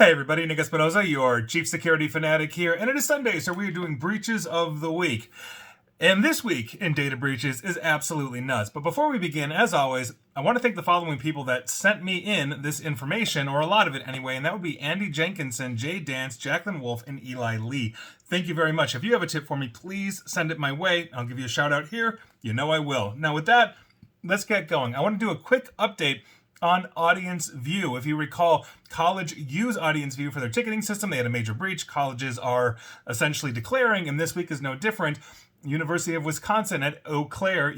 Hey everybody, Nick Espinosa, your chief security fanatic here, and it is Sunday, so we are doing breaches of the week. And this week in data breaches is absolutely nuts. But before we begin, as always, I want to thank the following people that sent me in this information, or a lot of it anyway, and that would be Andy Jenkinson, Jay Dance, Jacqueline Wolf, and Eli Lee. Thank you very much. If you have a tip for me, please send it my way. I'll give you a shout out here. You know I will. Now with that, let's get going. I want to do a quick update on Audience View. If you recall, college use Audience View for their ticketing system. They had a major breach. Colleges are essentially declaring, and this week is no different. University of Wisconsin at Eau Claire,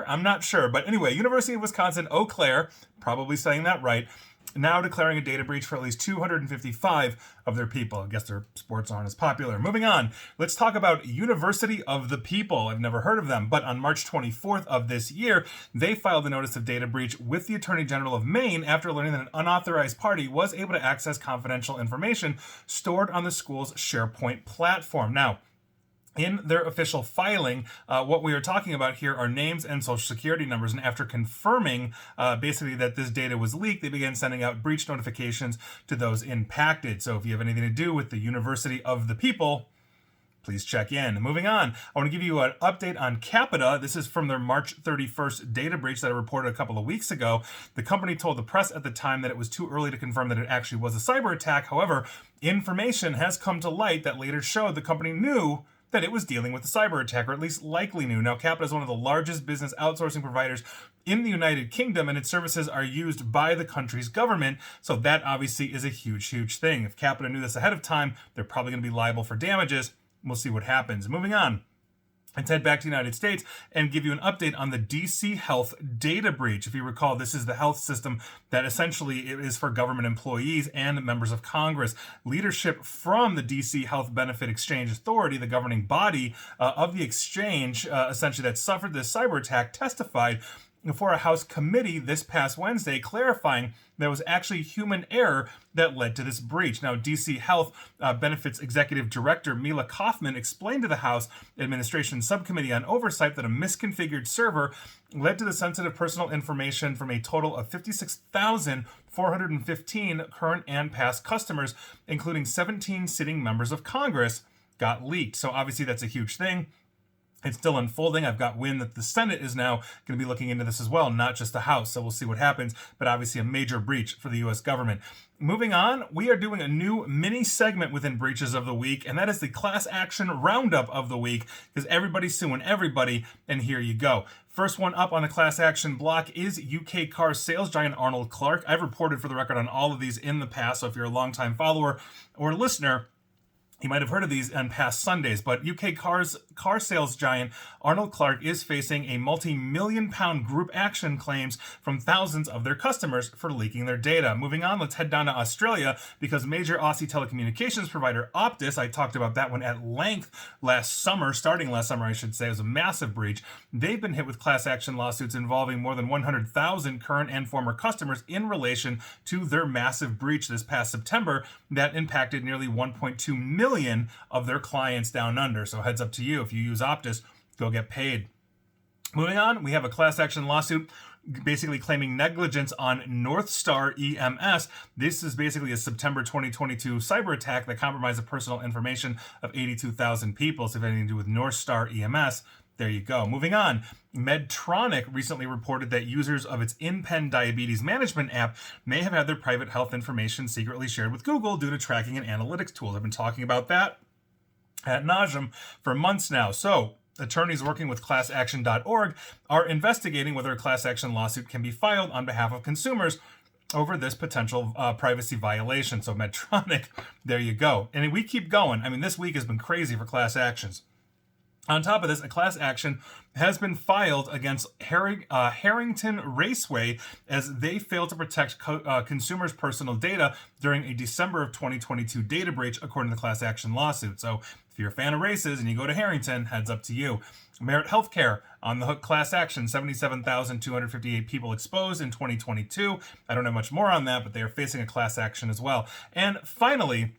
I'm not sure. But anyway, University of Wisconsin, Eau Claire, probably saying that right, now declaring a data breach for at least 255 of their people. I guess their sports aren't as popular. Moving on, let's talk about University of the People. I've never heard of them, but on March 24th of this year, they filed a notice of data breach with the Attorney General of Maine after learning that an unauthorized party was able to access confidential information stored on the school's SharePoint platform. Now, in their official filing, what we are talking about here are names and social security numbers. And after confirming basically that this data was leaked, they began sending out breach notifications to those impacted. So if you have anything to do with the University of the People, please check in. Moving on, I want to give you an update on Capita. This is from their March 31st data breach that I reported a couple of weeks ago. The company told the press at the time that it was too early to confirm that it actually was a cyber attack. However, information has come to light that later showed the company knew that it was dealing with a cyber attack, or at least likely knew. Now, Capita is one of the largest business outsourcing providers in the United Kingdom, and its services are used by the country's government, so that obviously is a huge, huge thing. If Capita knew this ahead of time, they're probably going to be liable for damages. We'll see what happens. Moving on. Let's head back to the United States and give you an update on the DC Health data breach. If you recall, this is the health system that essentially it is for government employees and members of Congress. Leadership from the DC Health Benefit Exchange Authority, the governing body of the exchange, essentially that suffered this cyber attack, testified before a House committee this past Wednesday, clarifying there was actually human error that led to this breach. Now, DC Health Benefits Executive Director Mila Kaufman explained to the House Administration Subcommittee on Oversight that a misconfigured server led to the sensitive personal information from a total of 56,415 current and past customers, including 17 sitting members of Congress, got leaked. So obviously that's a huge thing. It's still unfolding. I've got wind that the Senate is now going to be looking into this as well, not just the House. So we'll see what happens, but obviously a major breach for the U.S. government. Moving on, we are doing a new mini segment within Breaches of the Week, and that is the Class Action Roundup of the Week, because everybody's suing everybody, and here you go. First one up on the class action block is UK car sales giant Arnold Clark. I've reported for the record on all of these in the past, so if you're a longtime follower or listener, you might have heard of these on past Sundays, but UK car sales giant Arnold Clark is facing a multi-million-pound group action claims from thousands of their customers for leaking their data. Moving on, let's head down to Australia, because major Aussie telecommunications provider Optus, I talked about that one at length starting last summer, I should say, it was a massive breach. They've been hit with class action lawsuits involving more than 100,000 current and former customers in relation to their massive breach this past September that impacted nearly 1.2 million of their clients down under. So heads up to you. If you use Optus, go get paid. Moving on, we have a class action lawsuit basically claiming negligence on North Star EMS. This is basically a September 2022 cyber attack that compromised the personal information of 82,000 people. So if anything to do with North Star EMS, there you go. Moving on, Medtronic recently reported that users of its InPen diabetes management app may have had their private health information secretly shared with Google due to tracking and analytics tools. I've been talking about that ad nauseum for months now. So attorneys working with ClassAction.org are investigating whether a class action lawsuit can be filed on behalf of consumers over this potential privacy violation. So Medtronic, there you go. And we keep going. I mean, this week has been crazy for class actions. On top of this, a class action has been filed against Harrington Raceway as they failed to protect consumers' personal data during a December of 2022 data breach, according to the class action lawsuit. So if you're a fan of races and you go to Harrington, heads up to you. Merit Healthcare on the hook class action, 77,258 people exposed in 2022. I don't have much more on that, but they are facing a class action as well. And finally,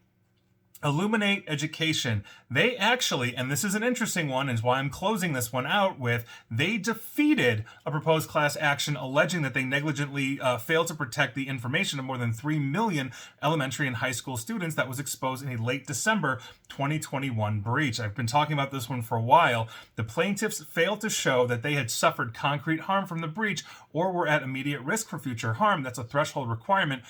Illuminate Education. They actually, and this is an interesting one, is why I'm closing this one out with, they defeated a proposed class action alleging that they negligently failed to protect the information of more than 3 million elementary and high school students that was exposed in a late December 2021 breach. I've been talking about this one for a while. The plaintiffs failed to show that they had suffered concrete harm from the breach or were at immediate risk for future harm. That's a threshold requirement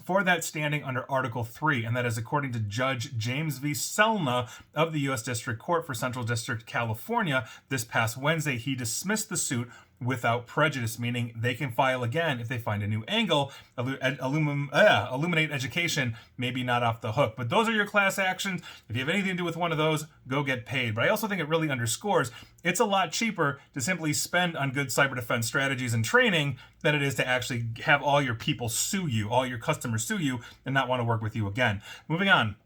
for that standing under Article 3, and that is according to Judge James V. Selna of the U.S. District Court for Central District, California. This past Wednesday, he dismissed the suit without prejudice, meaning they can file again if they find a new angle. Illuminate Education, maybe not off the hook. But those are your class actions. If you have anything to do with one of those, go get paid. But I also think it really underscores it's a lot cheaper to simply spend on good cyber defense strategies and training than it is to actually have all your people sue you, all your customers sue you, and not want to work with you again. Moving on.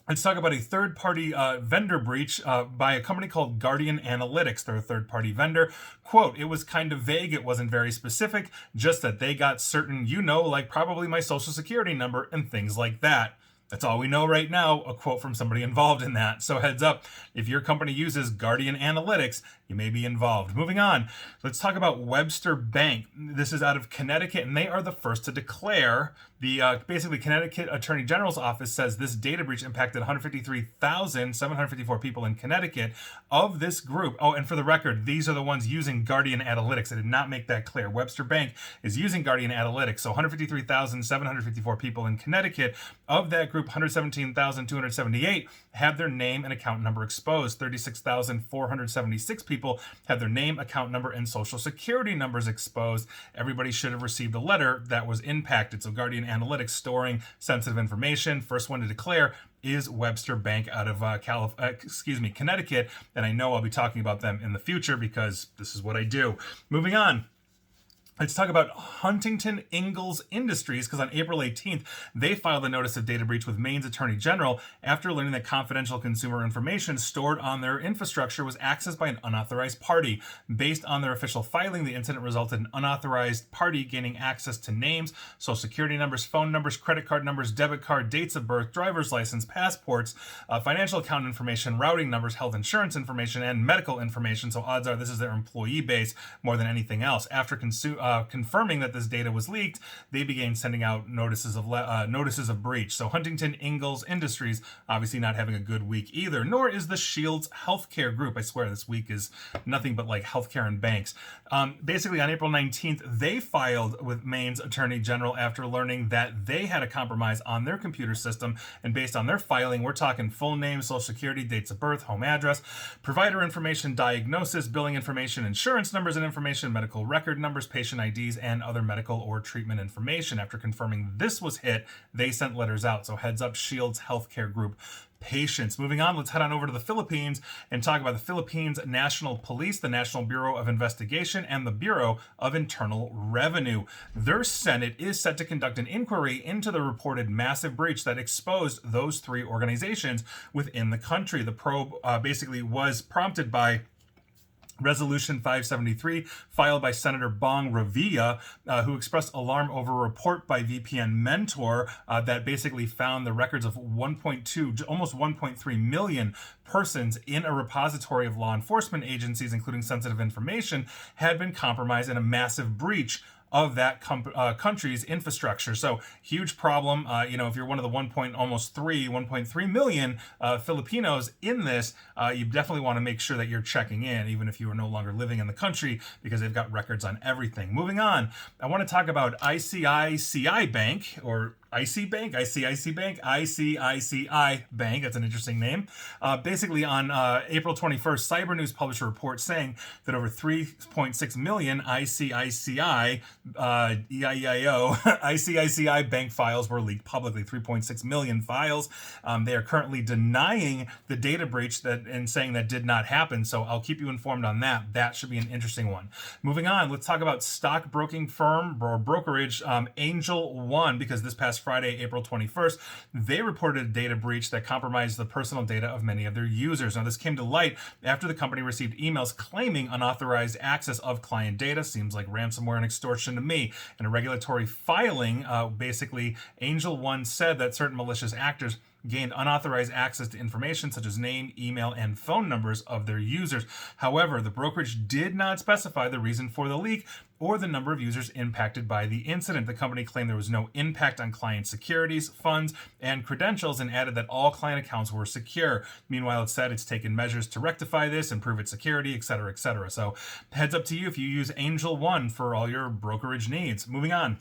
Let's talk about a third-party vendor breach by a company called Guardian Analytics. They're a third-party vendor. Quote, it was kind of vague. It wasn't very specific, just that they got certain, like probably my social security number and things like that. That's all we know right now, a quote from somebody involved in that. So heads up, if your company uses Guardian Analytics, you may be involved. Moving on, let's talk about Webster Bank. This is out of Connecticut, and they are the first to declare. The basically Connecticut Attorney General's office says this data breach impacted 153,754 people in Connecticut. Of this group, and for the record, these are the ones using Guardian Analytics. I did not make that clear. Webster Bank is using Guardian Analytics. So 153,754 people in Connecticut. Of that group, 117,278 had their name and account number exposed. 36,476 people had their name, account number, and social security numbers exposed. Everybody should have received a letter that was impacted. So Guardian Analytics storing sensitive information. First one to declare is Webster Bank out of Connecticut, and I know I'll be talking about them in the future because this is what I do. Moving on. Let's talk about Huntington Ingalls Industries, because on April 18th, they filed a notice of data breach with Maine's Attorney General after learning that confidential consumer information stored on their infrastructure was accessed by an unauthorized party. Based on their official filing, the incident resulted in an unauthorized party gaining access to names, social security numbers, phone numbers, credit card numbers, debit card, dates of birth, driver's license, passports, financial account information, routing numbers, health insurance information, and medical information. So odds are this is their employee base more than anything else. After confirming that this data was leaked, they began sending out notices of breach. So Huntington Ingalls Industries obviously not having a good week either, nor is the Shields Healthcare Group. I swear this week is nothing but like healthcare and banks. Basically on April 19th, they filed with Maine's Attorney General after learning that they had a compromise on their computer system, and based on their filing, we're talking full name, social security, dates of birth, home address, provider information, diagnosis, billing information, insurance numbers and information, medical record numbers, patient IDs, and other medical or treatment information. After confirming this was hit, they sent letters out. So heads up, Shields Healthcare Group patients. Moving on, let's head on over to the Philippines and talk about the Philippines National Police, the National Bureau of Investigation, and the Bureau of Internal Revenue. Their Senate is set to conduct an inquiry into the reported massive breach that exposed those three organizations within the country. The probe basically was prompted by Resolution 573, filed by Senator Bong Revilla, who expressed alarm over a report by VPN Mentor that basically found the records of 1.2, almost 1.3 million persons in a repository of law enforcement agencies, including sensitive information, had been compromised in a massive breach of that country's infrastructure. So huge problem. If you're one of the 1.3 million Filipinos in this, you definitely want to make sure that you're checking in, even if you are no longer living in the country, because they've got records on everything. Moving on, I want to talk about ICICI Bank, or ICICI Bank. That's an interesting name. Basically, on April 21st, Cyber News published a report saying that over 3.6 million ICICI ICICI bank files were leaked publicly. 3.6 million files. They are currently denying the data breach and saying that did not happen. So I'll keep you informed on that. That should be an interesting one. Moving on, let's talk about stockbroking firm or brokerage Angel One, because this past Friday, April 21st, they reported a data breach that compromised the personal data of many of their users. Now, this came to light after the company received emails claiming unauthorized access of client data. Seems like ransomware and extortion to me. In a regulatory filing, basically, Angel One said that certain malicious actors gained unauthorized access to information such as name, email, and phone numbers of their users. However, the brokerage did not specify the reason for the leak or the number of users impacted by the incident. The company claimed there was no impact on client securities, funds, and credentials, and added that all client accounts were secure. Meanwhile, it said it's taken measures to rectify this, improve its security, etc., etc. So heads up to you if you use Angel One for all your brokerage needs. Moving on.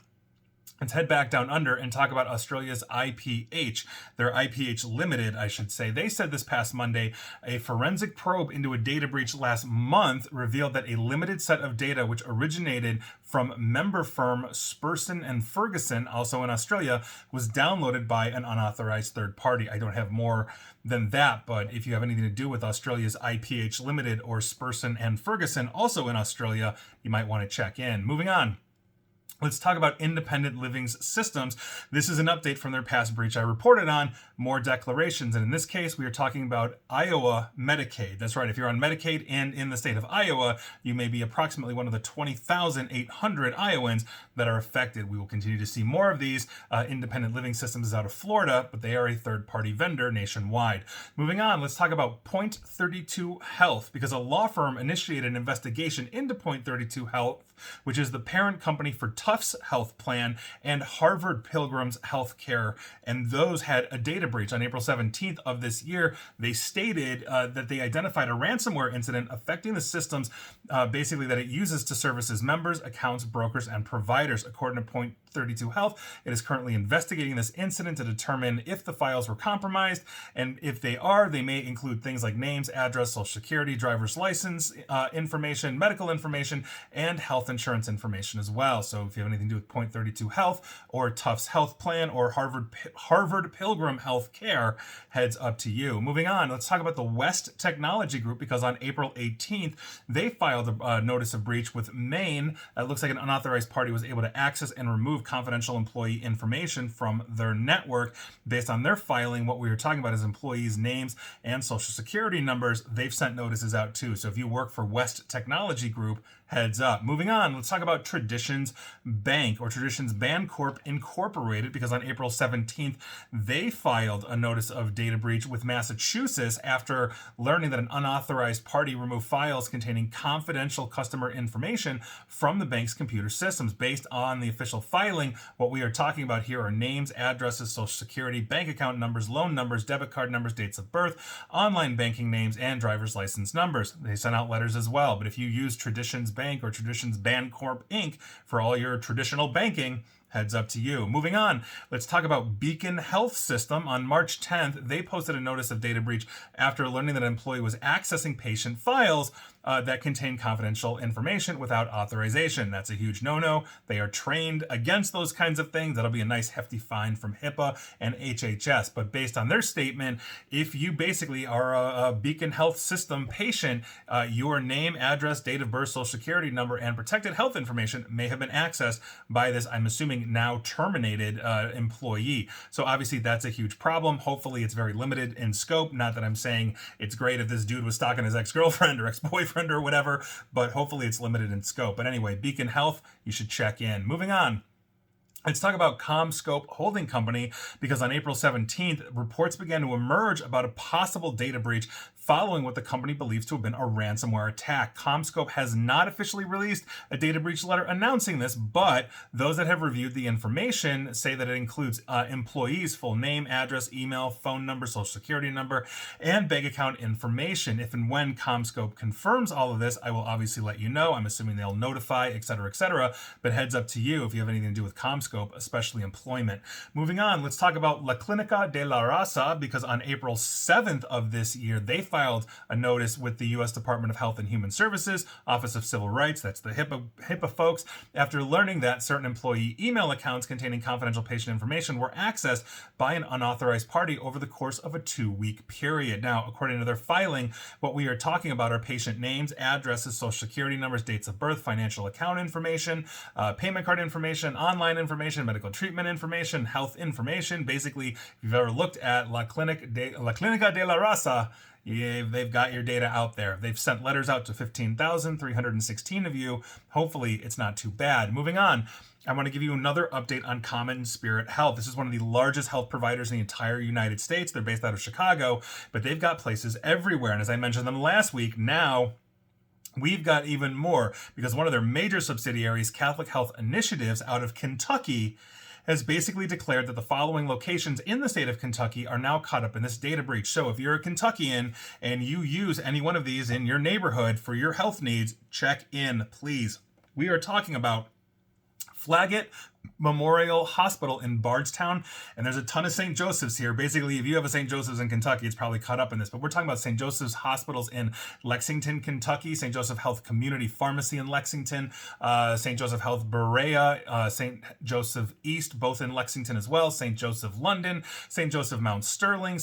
Let's head back down under and talk about Australia's IPH, their IPH Limited, I should say. They said this past Monday a forensic probe into a data breach last month revealed that a limited set of data, which originated from member firm Spurson and Ferguson, also in Australia, was downloaded by an unauthorized third party. I don't have more than that, but if you have anything to do with Australia's IPH Limited or Spurson and Ferguson, also in Australia, you might want to check in. Moving on. Let's talk about Independent Living's systems. This is an update from their past breach I reported on, more declarations. And in this case, we are talking about Iowa Medicaid. That's right. If you're on Medicaid and in the state of Iowa, you may be approximately one of the 20,800 Iowans that are affected. We will continue to see more of these. Independent Living Systems is out of Florida, but they are a third-party vendor nationwide. Moving on, let's talk about Point 32 Health, because a law firm initiated an investigation into Point 32 Health, which is the parent company for Tufts Health Plan and Harvard Pilgrim's Health Care, and those had a data breach on April 17th of this year. They stated that they identified a ransomware incident affecting the systems, basically that it uses to service its members, accounts, brokers, and providers. According to Point 32 Health, it is currently investigating this incident to determine if the files were compromised, and if they are, they may include things like names, address, social security, driver's license information, medical information, and health insurance information as well. So if you have anything to do with Point 32 Health or Tufts Health Plan or Harvard Pilgrim Health Care, heads up to you. Moving on, let's talk about the West Technology Group, because on April 18th, they filed a notice of breach with Maine. It looks like an unauthorized party was able to access and remove confidential employee information from their network. Based on their filing, what we were talking about is employees' names and social security numbers. They've sent notices out too. So if you work for West Technology Group, heads up. Moving on, let's talk about Traditions Bank, or Traditions Bancorp Incorporated, because on April 17th, they filed a notice of data breach with Massachusetts after learning that an unauthorized party removed files containing confidential customer information from the bank's computer systems. Based on the official filing, what we are talking about here are names, addresses, social security, bank account numbers, loan numbers, debit card numbers, dates of birth, online banking names, and driver's license numbers. They sent out letters as well, but if you use Traditions Bank or Traditions Bancorp Inc. for all your traditional banking, heads up to you. Moving on, let's talk about Beacon Health System. On March 10th, they posted a notice of data breach after learning that an employee was accessing patient files that contain confidential information without authorization. That's a huge no-no. They are trained against those kinds of things. That'll be a nice hefty fine from HIPAA and HHS. But based on their statement, if you basically are a Beacon Health System patient, your name, address, date of birth, social security number, and protected health information may have been accessed by this, I'm assuming, now terminated employee. So obviously that's a huge problem. Hopefully it's very limited in scope. Not that I'm saying it's great if this dude was stalking his ex-girlfriend or ex-boyfriend or whatever, but hopefully it's limited in scope. But anyway, Beacon Health, you should check in. Moving on. Let's talk about CommScope Holding Company, because on April 17th, reports began to emerge about a possible data breach following what the company believes to have been a ransomware attack. CommScope has not officially released a data breach letter announcing this, but those that have reviewed the information say that it includes employees' full name, address, email, phone number, social security number, and bank account information. If and when CommScope confirms all of this, I will obviously let you know. I'm assuming they'll notify, etc., but heads up to you if you have anything to do with CommScope, especially employment. Moving on, let's talk about La Clínica de la Raza, because on April 7th of this year, they filed a notice with the U.S. Department of Health and Human Services, Office of Civil Rights, that's the HIPAA folks, after learning that certain employee email accounts containing confidential patient information were accessed by an unauthorized party over the course of a 2-week period. Now, according to their filing, what we are talking about are patient names, addresses, social security numbers, dates of birth, financial account information, payment card information, online information, medical treatment information, health information. Basically, if you've ever looked at La Clínica de la Raza, yeah, they've got your data out there. They've sent letters out to 15,316 of you. Hopefully, it's not too bad. Moving on. I want to give you another update on Common Spirit Health. This is one of the largest health providers in the entire United States. They're based out of Chicago, but they've got places everywhere. And as I mentioned them last week, now we've got even more because one of their major subsidiaries, Catholic Health Initiatives out of Kentucky, has basically declared that the following locations in the state of Kentucky are now caught up in this data breach. So if you're a Kentuckian and you use any one of these in your neighborhood for your health needs, check in, please. We are talking about Flaggett Memorial Hospital in Bardstown, and there's a ton of St. Joseph's here. Basically, if you have a St. Joseph's in Kentucky, it's probably caught up in this, but we're talking about St. Joseph's hospitals in Lexington, Kentucky, St. Joseph Health Community Pharmacy in Lexington, St. Joseph Health Berea, St. Joseph East, both in Lexington as well, St. Joseph London, St. Joseph Mount Sterling,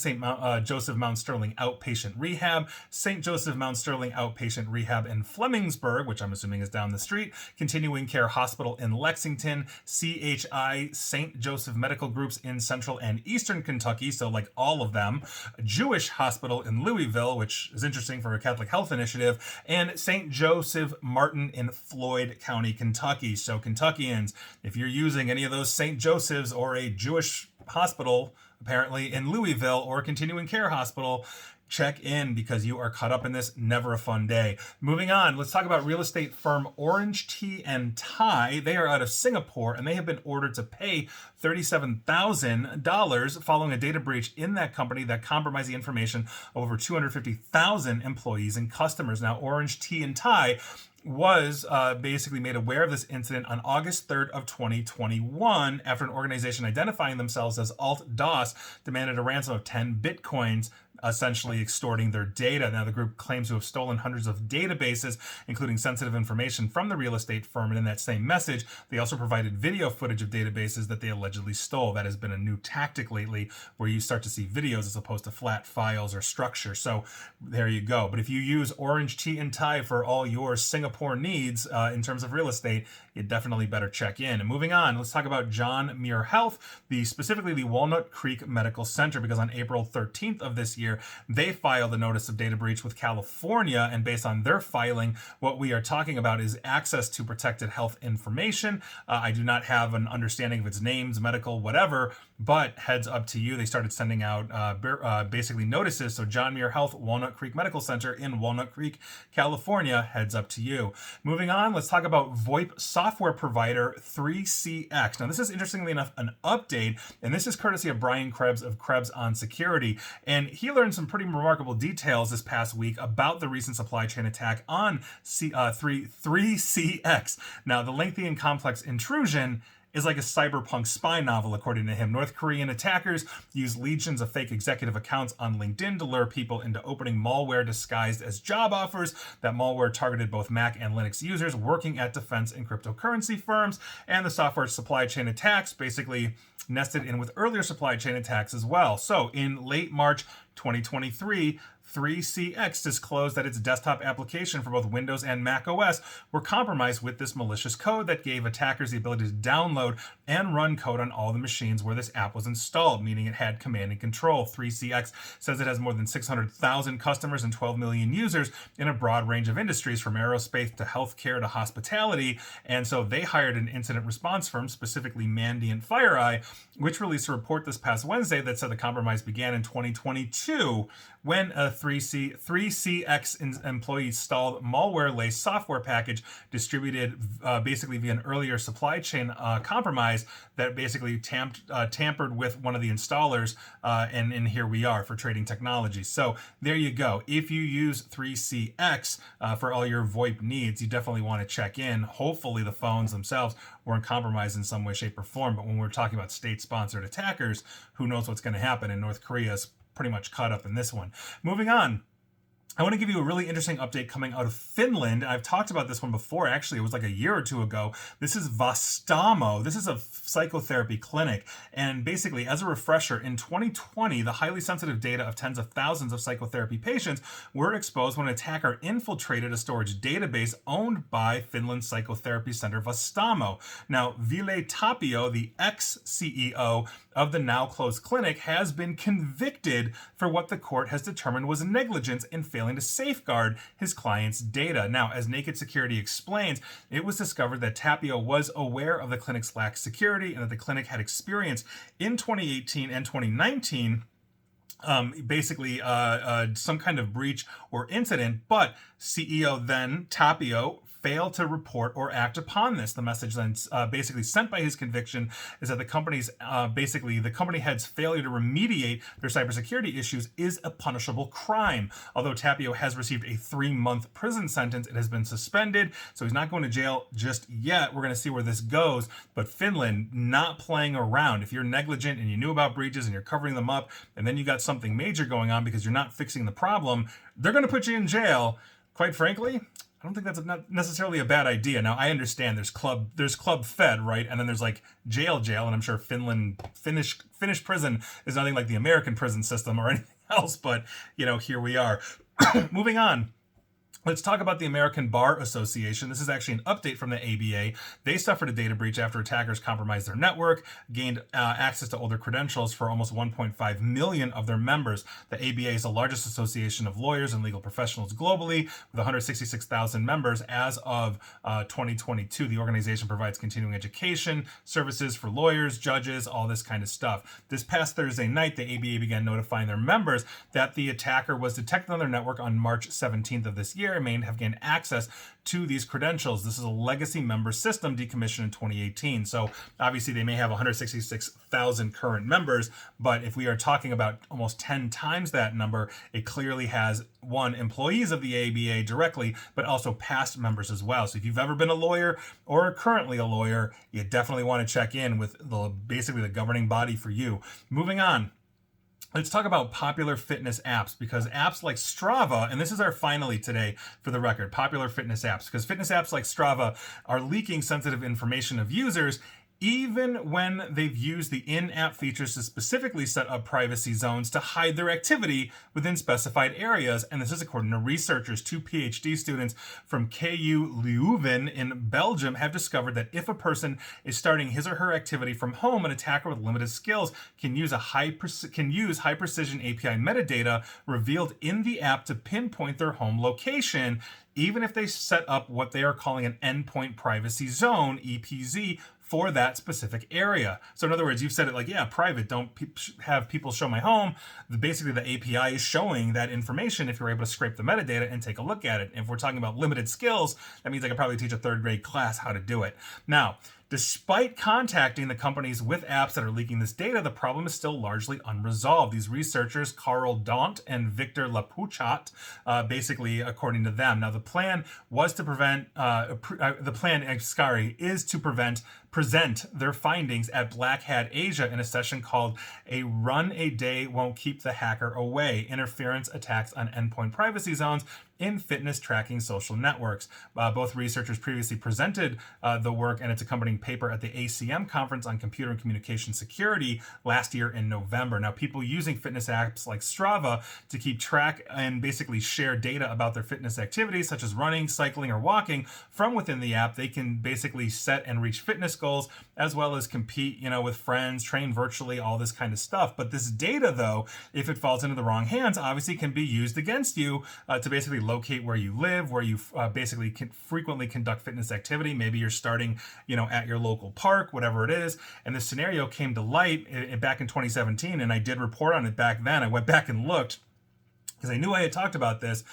Joseph Mount Sterling Outpatient Rehab, St. Joseph Mount Sterling Outpatient Rehab in Flemingsburg, which I'm assuming is down the street, Continuing Care Hospital in Lexington, CHI St. Joseph Medical Groups in Central and Eastern Kentucky, so like all of them, Jewish Hospital in Louisville, which is interesting for a Catholic Health Initiative, and St. Joseph Martin in Floyd County, Kentucky. So Kentuckians, if you're using any of those St. Joseph's or a Jewish hospital, apparently in Louisville, or Continuing Care Hospital, check in because you are caught up in this. Never a fun day. Moving on, let's talk about real estate firm Orange Tea and Tie. They are out of Singapore and they have been ordered to pay $37,000 following a data breach in that company that compromised the information of over 250,000 employees and customers. Now, Orange Tea and Tie was basically made aware of this incident on August 3rd of 2021 after an organization identifying themselves as Alt-DOS demanded a ransom of 10 bitcoins, essentially extorting their data. Now, the group claims to have stolen hundreds of databases, including sensitive information from the real estate firm. And in that same message, they also provided video footage of databases that they allegedly stole. That has been a new tactic lately where you start to see videos as opposed to flat files or structure. So there you go. But if you use Orange Tea and Tie for all your Singapore needs in terms of real estate, you definitely better check in. And moving on, let's talk about John Muir Health, specifically the Walnut Creek Medical Center, because on April 13th of this year, they filed a notice of data breach with California, and based on their filing, what we are talking about is access to protected health information. I do not have an understanding of its names, medical, whatever, but heads up to you. They started sending out basically notices. So John Muir Health, Walnut Creek Medical Center in Walnut Creek, California, heads up to you. Moving on, let's talk about VoIP software provider 3CX. Now, this is interestingly enough an update, and this is courtesy of Brian Krebs of Krebs on Security. And he learned some pretty remarkable details this past week about the recent supply chain attack on 3CX. Now, the lengthy and complex intrusion is like a cyberpunk spy novel, according to him. North Korean attackers use legions of fake executive accounts on LinkedIn to lure people into opening malware disguised as job offers. That malware targeted both Mac and Linux users working at defense and cryptocurrency firms, and the software supply chain attacks basically nested in with earlier supply chain attacks as well. So in late March 2023, 3CX disclosed that its desktop application for both Windows and Mac OS were compromised with this malicious code that gave attackers the ability to download and run code on all the machines where this app was installed, meaning it had command and control. 3CX says it has more than 600,000 customers and 12 million users in a broad range of industries, from aerospace to healthcare to hospitality. And so they hired an incident response firm, specifically Mandiant FireEye, which released a report this past Wednesday that said the compromise began in 2022 when a 3CX employee installed malware-laced software package distributed basically via an earlier supply chain compromise that basically tampered with one of the installers, and here we are for Trading Technologies. So there you go. If you use 3CX for all your VoIP needs, you definitely want to check in. Hopefully the phones themselves weren't compromised in some way, shape, or form. But when we're talking about state-sponsored attackers, who knows what's going to happen? And North Korea's pretty much caught up in this one. Moving on, I want to give you a really interesting update coming out of Finland. I've talked about this one before. Actually, it was like a year or two ago. This is Vastaamo. This is a psychotherapy clinic. And basically, as a refresher, in 2020, the highly sensitive data of tens of thousands of psychotherapy patients were exposed when an attacker infiltrated a storage database owned by Finland's psychotherapy center Vastaamo. Now, Ville Tapio, the ex-CEO of the now closed clinic, has been convicted for what the court has determined was negligence in failing failing to safeguard his client's data. Now, as Naked Security explains, it was discovered that Tapio was aware of the clinic's lack of security and that the clinic had experienced in 2018 and 2019 some kind of breach or incident, but CEO then Tapio failed to report or act upon this. The message then basically sent by his conviction is that the company's the company head's failure to remediate their cybersecurity issues is a punishable crime. Although Tapio has received a 3-month prison sentence, it has been suspended, so he's not going to jail just yet. We're going to see where this goes, but Finland not playing around. If you're negligent and you knew about breaches and you're covering them up, and then you got something major going on because you're not fixing the problem, they're going to put you in jail. Quite frankly, I don't think that's not necessarily a bad idea. Now, I understand there's Club Fed, right? And then there's like jail, and I'm sure Finnish prison is nothing like the American prison system or anything else, but, here we are. Moving on. Let's talk about the American Bar Association. This is actually an update from the ABA. They suffered a data breach after attackers compromised their network, gained access to older credentials for almost 1.5 million of their members. The ABA is the largest association of lawyers and legal professionals globally, with 166,000 members as of 2022. The organization provides continuing education, services for lawyers, judges, all this kind of stuff. This past Thursday night, the ABA began notifying their members that the attacker was detected on their network on March 17th of this year, may have gained access to these credentials. This is a legacy member system decommissioned in 2018. So obviously they may have 166,000 current members, but if we are talking about almost 10 times that number, it clearly has employees of the ABA directly, but also past members as well. So if you've ever been a lawyer or are currently a lawyer, you definitely want to check in with basically the governing body for you. Moving on. Let's talk about popular fitness apps, because apps like Strava, and this is our finally today for the record, popular fitness apps, because fitness apps like Strava are leaking sensitive information of users, even when they've used the in-app features to specifically set up privacy zones to hide their activity within specified areas. And this is according to researchers. 2 PhD students from KU Leuven in Belgium have discovered that if a person is starting his or her activity from home, an attacker with limited skills can use high precision API metadata revealed in the app to pinpoint their home location, even if they set up what they are calling an endpoint privacy zone, EPZ, for that specific area. So in other words, you've said it like, yeah, private, don't have people show my home. Basically, the API is showing that information if you're able to scrape the metadata and take a look at it. And if we're talking about limited skills, that means I could probably teach a 3rd grade class how to do it. Now, despite contacting the companies with apps that are leaking this data, the problem is still largely unresolved. These researchers, Carl Daunt and Victor Lapuchat, basically, according to them. Now, the plan was to present their findings at Black Hat Asia in a session called "A Run a Day Won't Keep the Hacker Away: Interference Attacks on Endpoint Privacy Zones in Fitness Tracking Social Networks." Both researchers previously presented the work and its accompanying paper at the ACM Conference on Computer and Communication Security last year in November. Now, people using fitness apps like Strava to keep track and basically share data about their fitness activities, such as running, cycling, or walking, from within the app, they can basically set and reach fitness goals, as well as compete, with friends, train virtually, all this kind of stuff. But this data, though, if it falls into the wrong hands, obviously can be used against you to basically locate where you live, where you basically can frequently conduct fitness activity. Maybe you're starting, at your local park, whatever it is. And this scenario came to light back in 2017, and I did report on it back then. I went back and looked, because I knew I had talked about this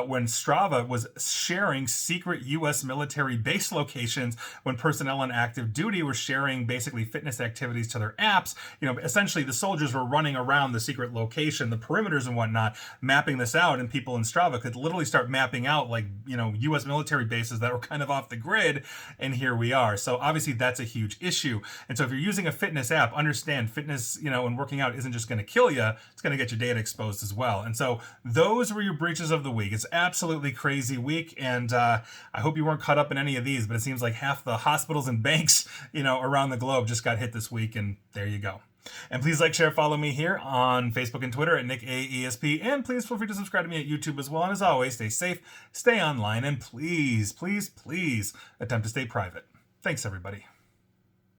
when Strava was sharing secret U.S. military base locations when personnel on active duty were sharing basically fitness activities to their apps. Essentially the soldiers were running around the secret location, the perimeters and whatnot, mapping this out, and people in Strava could literally start mapping out U.S. military bases that were kind of off the grid, and here we are. So obviously that's a huge issue. And so if you're using a fitness app, understand fitness, and working out isn't just going to kill you, it's going to get your data exposed as well. And so those were your breaches of the week. It's absolutely crazy week, and I hope you weren't caught up in any of these, but it seems like half the hospitals and banks, around the globe just got hit this week, and there you go. And please like, share, follow me here on Facebook and Twitter at NickAESP, and please feel free to subscribe to me at YouTube as well. And as always, stay safe, stay online, and please, please, please attempt to stay private. Thanks, everybody.